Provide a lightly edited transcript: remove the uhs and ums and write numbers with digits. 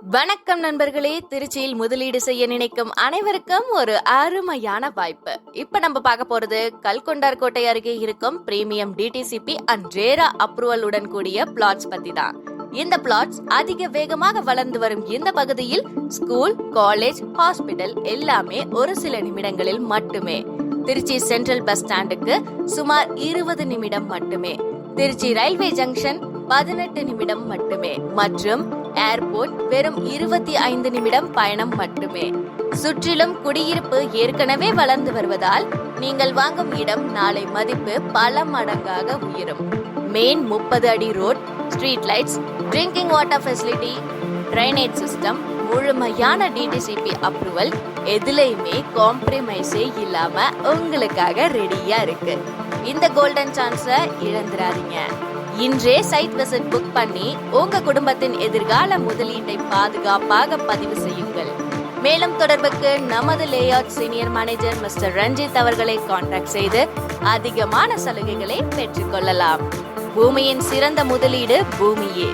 வணக்கம் நண்பர்களே. திருச்சியில் முதலீடு செய்ய நினைக்கும் அனைவருக்கும் ஒரு அருமையான வாய்ப்பு. இப்ப நம்ம பார்க்க போறது கல்கொண்டார் கோட்டை அருகே இருக்கும் premium DTCP and RERA approval உடன் கூடிய பிளாட்ஸ் பத்தி தான். இந்த பிளாட்ஸ் அதிக வேகமாக வளர்ந்து வரும் இந்த பகுதியில் ஸ்கூல், காலேஜ், ஹாஸ்பிட்டல் எல்லாமே ஒரு சில நிமிடங்களில் மட்டுமே. திருச்சி சென்ட்ரல் பஸ் ஸ்டாண்டுக்கு சுமார் 20 நிமிடம் மட்டுமே. திருச்சி ரயில்வே ஜங்ஷன் 18 நிமிடம் மட்டுமே மற்றும் ஏர்போர்ட் வெறும் 25 நிமிடம் பயணம் மட்டுமே. சுற்றிலும் குடியிருப்பு ஏற்கனவே வளர்ந்து வருவதால் நீங்கள் வாங்கும் இடம் நாளை மதிப்பு பல மடங்காக உயரும். மெயின் 30 அடி road, street lights, drinking water facility, drainage system, முழுமையான டிடிசிபி அப்ரூவல், எதுலையுமே காம்ப்ரமைஸே இல்லாம உங்களுக்காக ரெடியா இருக்கு. இந்த கோல்டன் சான்ஸை இழந்துடாதீங்க. இன்றே சைட் விசிட் புக் பண்ணி உங்க குடும்பத்தின் எதிர்கால முதலீட்டை பாதுகாப்பாக பதிவு செய்யுங்கள். மேலும் தொடர்புக்கு நமது layout senior manager mister Ranjith அவர்களை கான்டாக்ட் செய்து அதிகமான சலுகைகளை பெற்றுக்கொள்ளலாம். பூமியின் சிறந்த முதலீடு பூமியே.